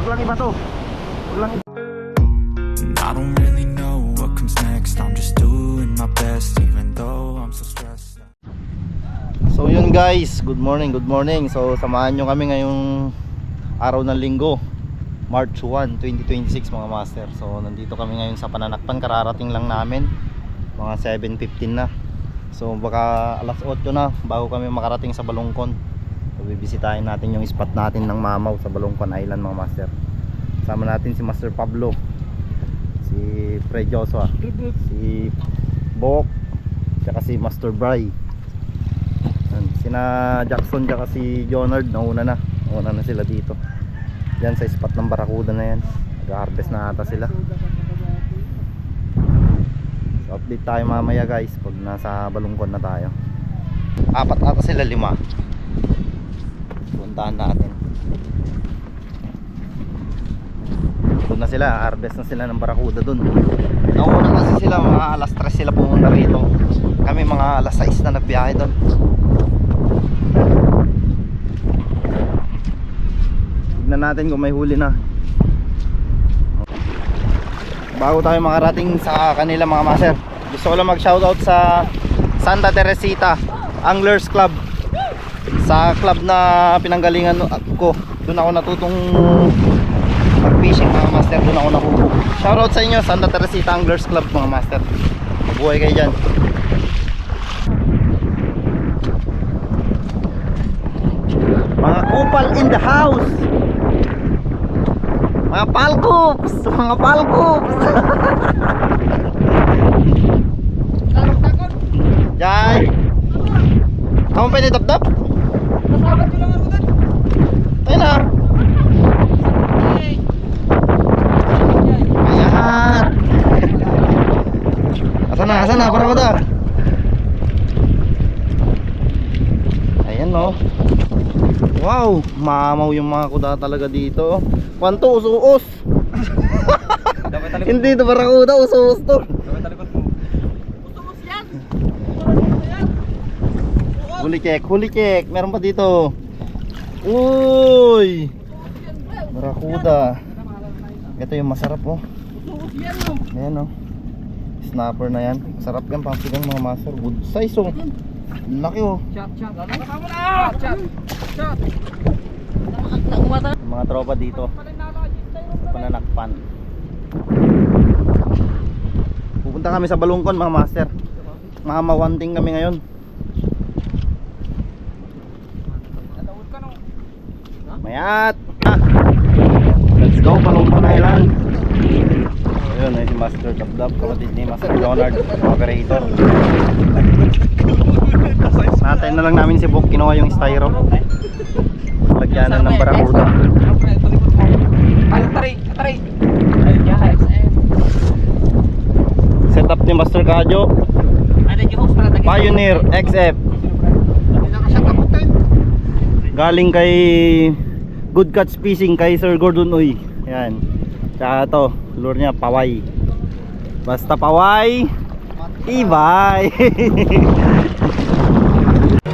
Huwag lang iba to. Huwag lang iba. I don't really know what comes next. I'm just doing my best, even though I'm so stressed. So yun guys, good morning, good morning. So samahan nyo kami ngayong araw ng linggo, March 1, 2026 mga master. So nandito kami ngayon sa Pananakpan, kararating lang namin, mga 7:15 na. So baka alas 8 na bago kami makarating sa Balongkon. So bibisitahin natin yung spot natin ng Mamaw sa Balongkon Island mga master. Sama natin si Master Pablo, si Fred Joshua, si Bok, tsaka si Master Bry. Sina Jackson tsaka si Jonard nauna na sila dito. Yan sa spot ng Barakuda na yan. Nag-harvest na ata sila. So update tayo mamaya guys pag nasa Balongkon na tayo. Apat ata sila, 5. Puntahan natin. Doon na sila, harvest na sila ng Barakuda doon. Nauna kasi sila, mga alas 3 sila pumunta rito. Kami mga alas 6 na nagbiyahe doon. Tignan natin kung may huli na. Bago tayo makarating sa kanila mga master, gusto ko lang mag shoutout sa Santa Teresita Anglers Club. Sa club na pinanggalingan ko, doon ako natutong mag-fishing mga master. Doon ako nakuha. Shoutout sa inyo, Santa Teresita Anglers Club mga master. Mabuhay kayo dyan. Mga kupal in the house. Mga palkups. Mga palkups. Jai, kamu pwede tap-tap? Nasabat ko lang ako doon. Tayo na. Ayan. Asan na, para ba? Ayan no. Wow, mamaw yung mga kuda talaga dito. Kwanto, usuos. Hindi ito Barakuda, usuos to. Huli check, meron pa dito. Uy, Barakuda. Ito yung masarap oh. Ayan oh, snapper na yan. Sarap yan, pangsigang mga master. Good size oh. Laki oh. Mga tropa dito sa Pananakpan. Pupunta kami sa Balongkon mga master. Mamawanting kami ngayon. Mayat! Let's go Balongkon Island. Ayun, ay si Master Dabdab, kapatid ni Master Leonard, operator. Natin na lang namin si Bok, kinuha yung styro. Lagyanan ng Barakuda. Taray. Setup ni Master Kadyo, Pioneer XF. Galing kay Good Catch Fishing kay Sir Gordon Uy. Yan. Tsaka to, lure niya paway. Basta paway, ibay.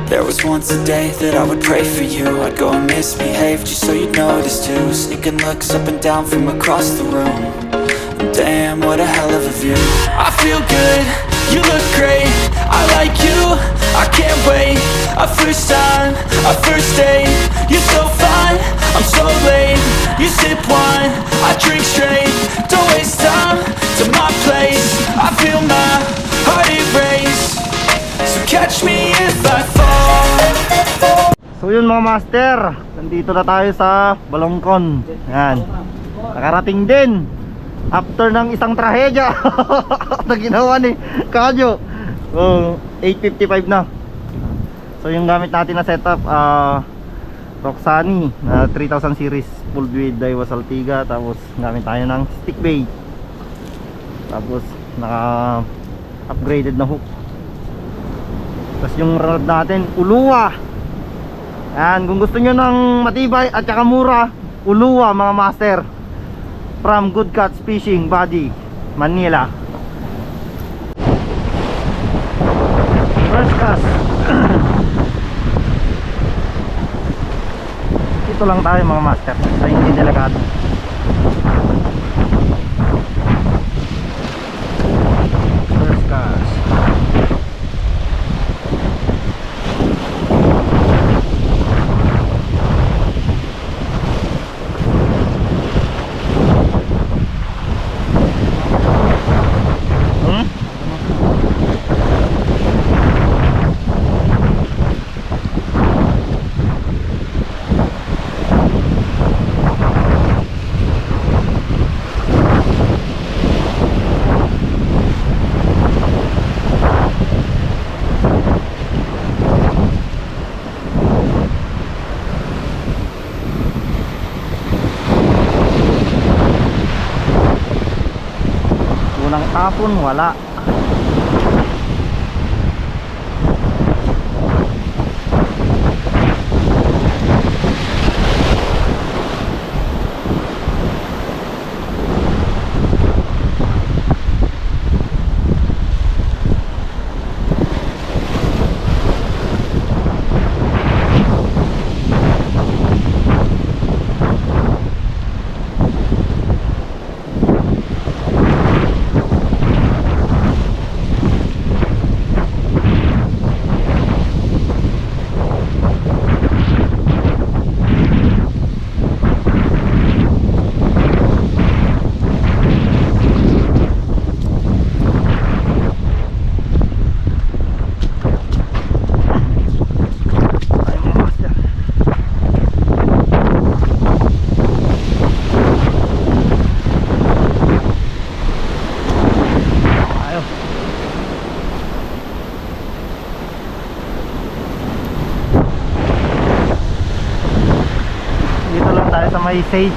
There was once a day that I would pray for you. I'd go and misbehave just so you'd notice too. Sneaking looks up and down from across the room. Damn, what a hell of a view. I feel good, you look great. I like you, I can't wait. A first time, a first date. You're so fine, I'm so late. You sip wine, I drink straight. Don't waste time to my place. I feel my heart erase. So catch me if I fall. So yun mga master, nandito na tayo sa Balongkon. Yan. Nakarating din after ng isang trahedya na ginawa ni Kadyo. 8:55 na. So yung gamit natin na setup, Roxani 3000 series full with Daiwa Saltiga. Tapos gamit tayo ng stick bait. Tapos naka upgraded na hook. Tapos yung rod natin, Uluwa. Yan, kung gusto nyo ng matibay at saka mura, Uluwa mga master. From Good Catch Fishing Body, Manila. First cast. Dito lang tayo mga master, sa hindi delikado. hapon wala. May sage.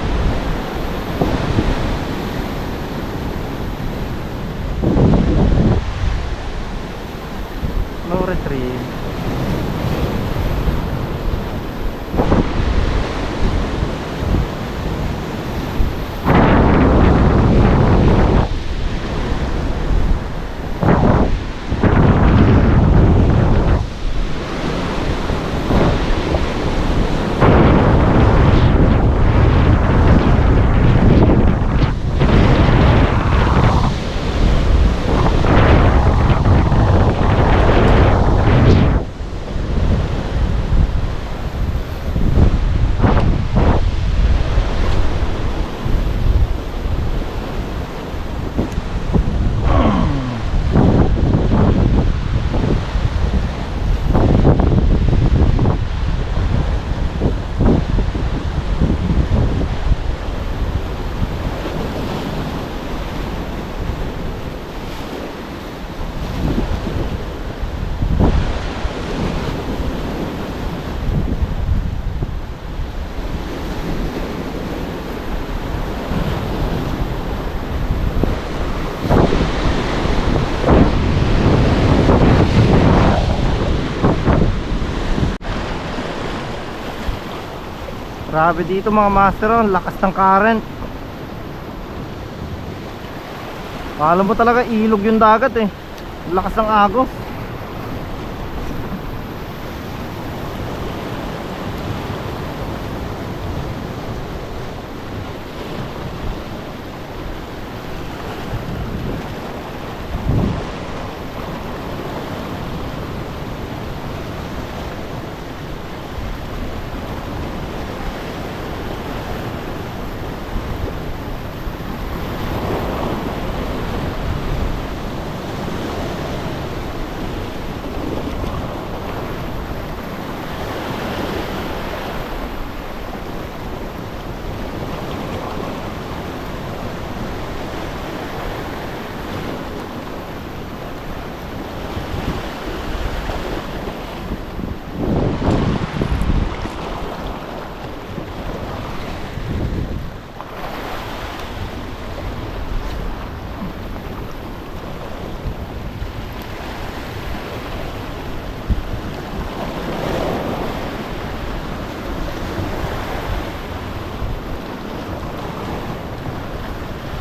No retrieve. Grabe dito mga master, ang lakas ng current. Alam mo talaga ilog yung dagat eh. Ang lakas ng agos.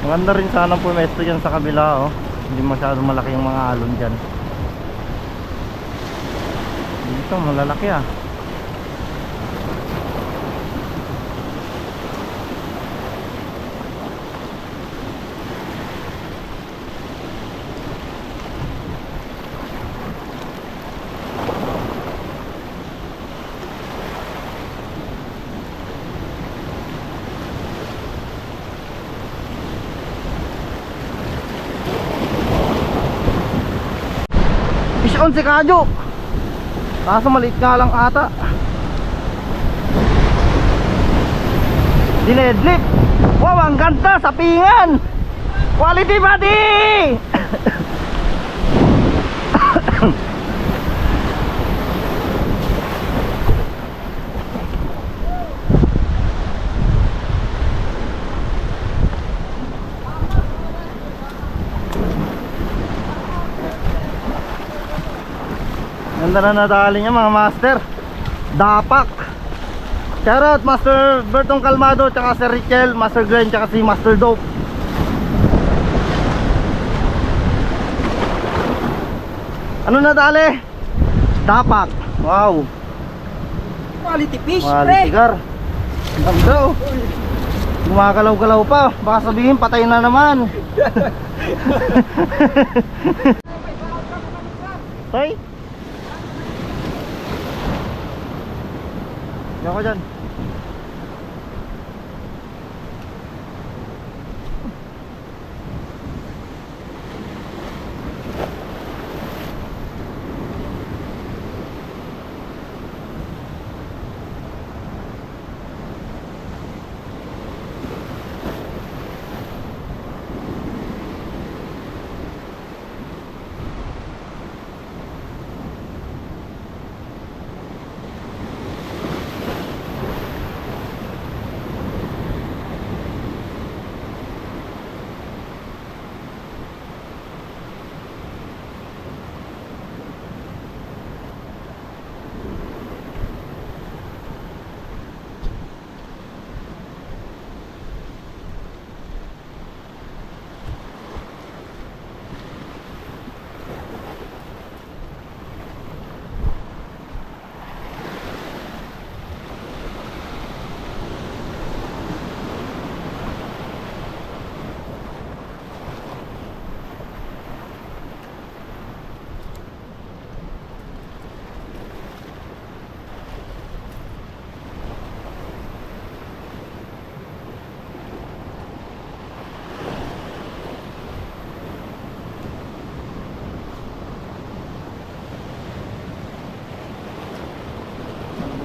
Maganda rin sana pumesto dyan sa kabila, oh. Hindi masyadong malaki yung mga alon dyan. Dito malalaki ah. Fish on si Kadyo. Kaso maliit nga lang ata. Dinedlip. Wow, ang ganda sa pingan. Quality body. Ganda na nadali niya mga master. Dapak. Shoutout Master Bertong Calmado, tsaka si Richel, Master Glenn, tsaka si Master Dope. Ano nadali? Dapak. Wow. Quality fish, Mahal pre. sigar. Ang ganda oh. Gumagalaw-galaw pa. Baka sabihin patay na naman. Tay? Yan ko dyan.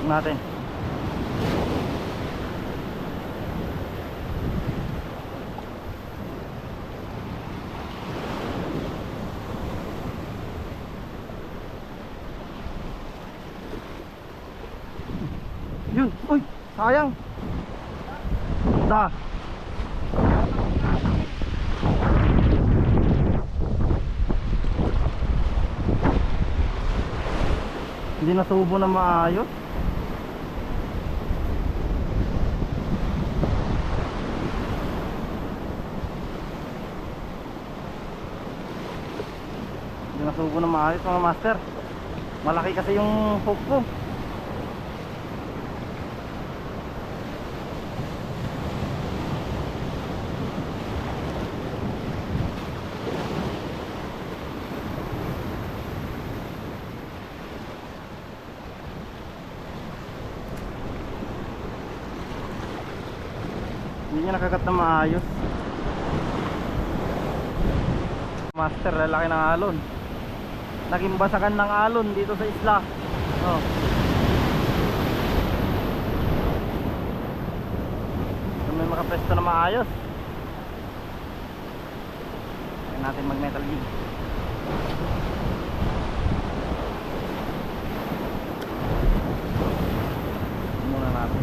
Natin. Yun, uy, sayang. Da. Hindi nasubo na maayos. Nasubo na maayos mga master. Malaki kasi yung hook ko. Hindi niya nakagat na maayos. Master, lalaki ng alon. Naging basagan ng alon dito sa isla. Oh. So, may makapresto na maayos. Kaya natin mag metal jig. Muna natin.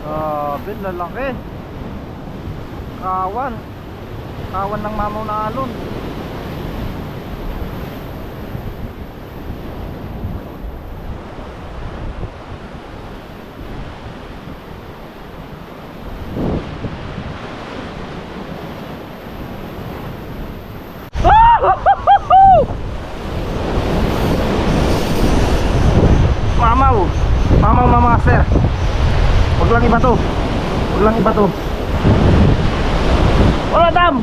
Grabe, lalaki. Kawan. Kawan ng mamaw na alon. Mamaw. Mamaw mga master. Huwag lang iba to. Huwag lang iba to. Wala dam.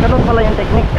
Ganun pala yung technique.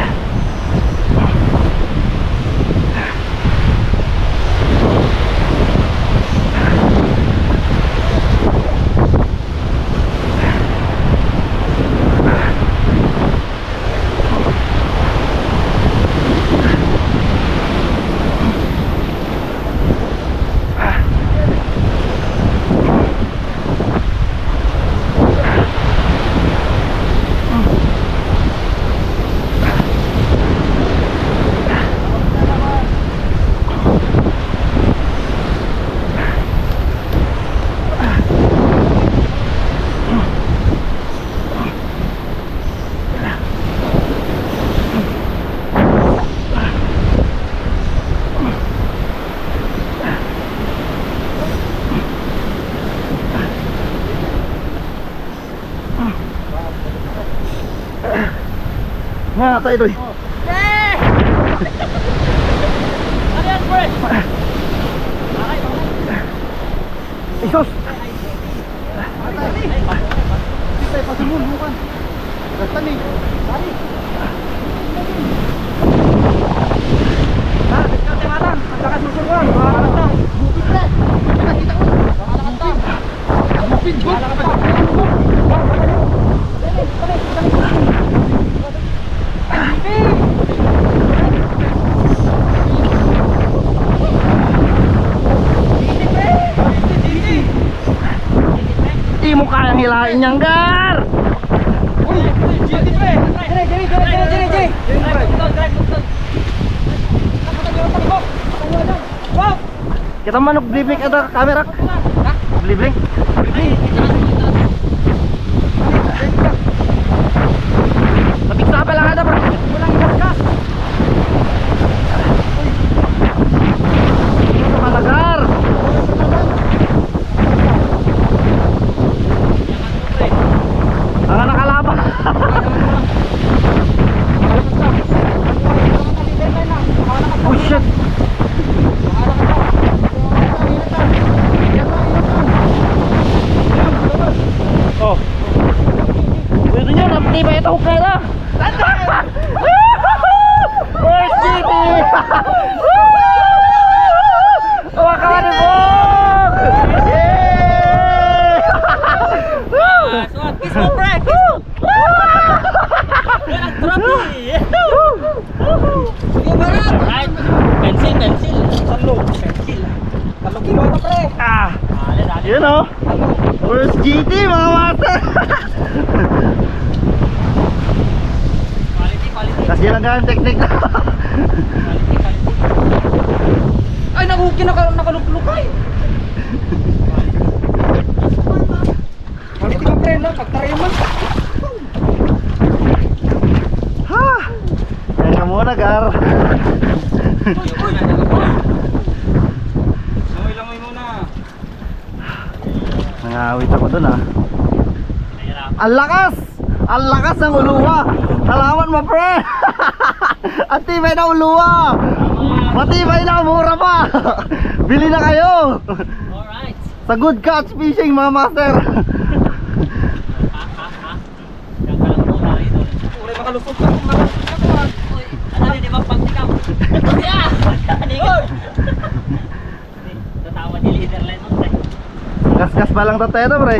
Nga tayo doy. Ano yan, pre? Isos. Kita pasunod bukan. Gastani. Tari. Ha? Kate matang. Ang lakas susunod. Makakalap na. Bukid pre. Kita ko. Makakalap na. Bukid. Di mo kayang hilahin niyang gar. Jiri, pre. Jiri. Kita manok blibling ada kamera. Blibling. Lapit sa lang ada bro. Walang ikas. Ito malagar. Ang nakalaban. Oh shit. Oh. Pwede nyo, napitibay ito hukay na. First GT! Kumakawa ni Bog! Yay! Kiss mo, pre. Kiss mo. Ang trophy. Right. Pencil. Salo. Pencil. 3 kilo na, pre. Ah! Yun o! First GT mga master! Quality. Kasi lang ganang technique na. Ay, nakaluklukay. Quality ka, pre, no? Pagtaray mo. Ha! Yan ka muna, Gar. Langoy muna. Nangawit ako dun ah. Ang lakas! Ang lakas ng uluwa! Salamat mo, pre! Ang tibay na uluwa! Matibay na, mura pa! Bili na kayo! Alright. Sa Good Catch Fishing mga master! Ulay makalusot ka. Ano din ibang pagtikaw? Tatawa ni leader line mo, pre. Gas-gas pa lang tayo na, pre.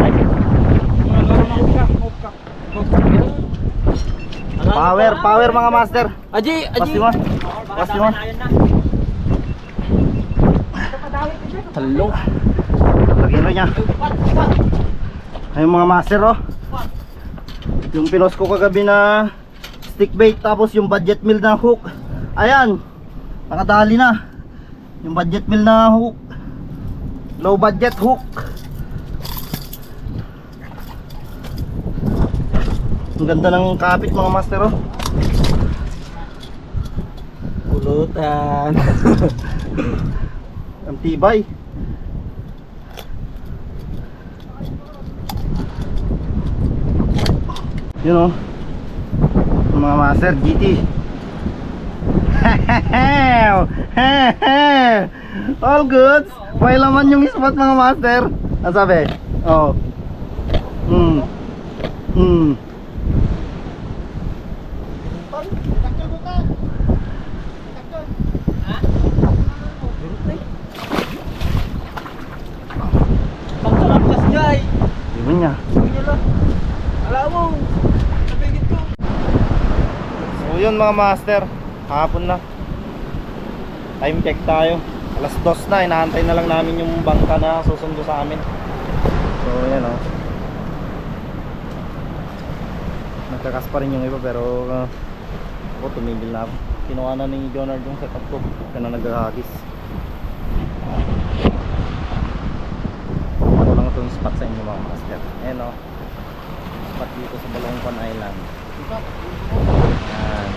Power mga master. Aji. Pasti mo. Hello. Lagyan niya. Ayun mga master oh. Yung pinos ko kagabi na stick bait tapos yung budget meal na hook. Ayan. Nakadali na. Yung budget meal na hook. Low budget hook. Ang ganda ng kapit mga master oh. Pulutan. Ang tibay. Yun oh. Yung mga master GT. All goods. May laman yung spot mga master. Ano sabi? Oh. tol. Takyo mo ka. Takyo. Ha? Pagkalampas jay. Iba niya. Sige lang. Alam mo. Napigit ko. So yun mga master, hapon na. Time check tayo. Alas 2 na, inaantay na lang namin yung bangka na susundo sa amin. So yan o. Nagkakas pa rin yung iba pero ako tumigil na ako. Kinuha na ni Jonard yung setup ko. Kaya na naghahagis. Ako lang itong spot sa inyo mga master. Ayan o. Spot dito sa Balongkon Island. Yan.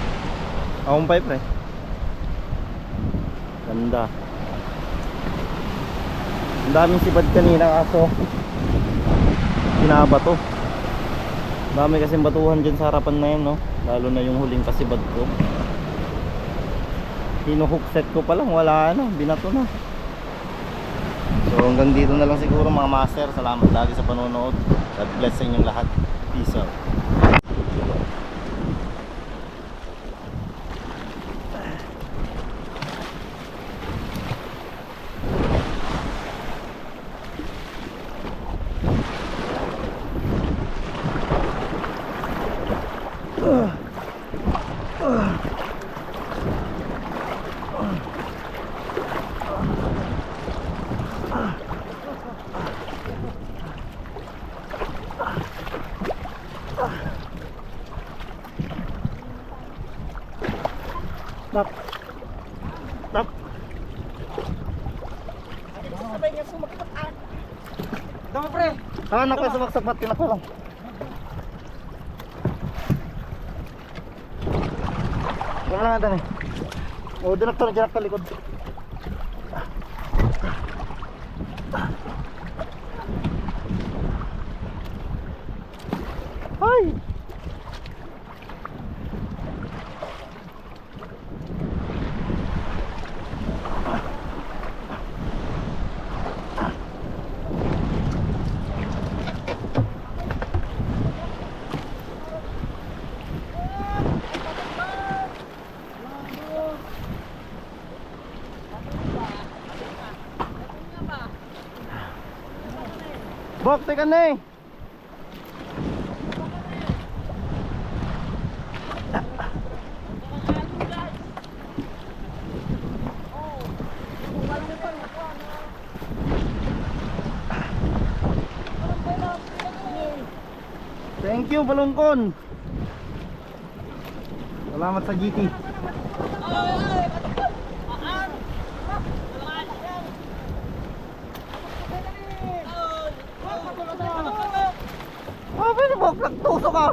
Akong pipe pre. Ganda. Ang daming sibad kanina kaso binabato. Dami kasing batuhan dyan sa harapan na yan, no? Lalo na yung huling kasibad ko. Hinuhook set ko pa lang, wala na, binato na. So hanggang dito na lang siguro mga master. Salamat lagi sa panonood. God bless sa inyong lahat. Peace out. Stop. Stop. Sabay niya sumakit. Dama pre. Anak ko sumaksapat tinako lang. Wala lang ata ni. O dinak to likod. Ay. Bok, teka na eh. Thank you, Balongkon. Salamat sa GT. Ah, pwede ba? Nagtusok ka.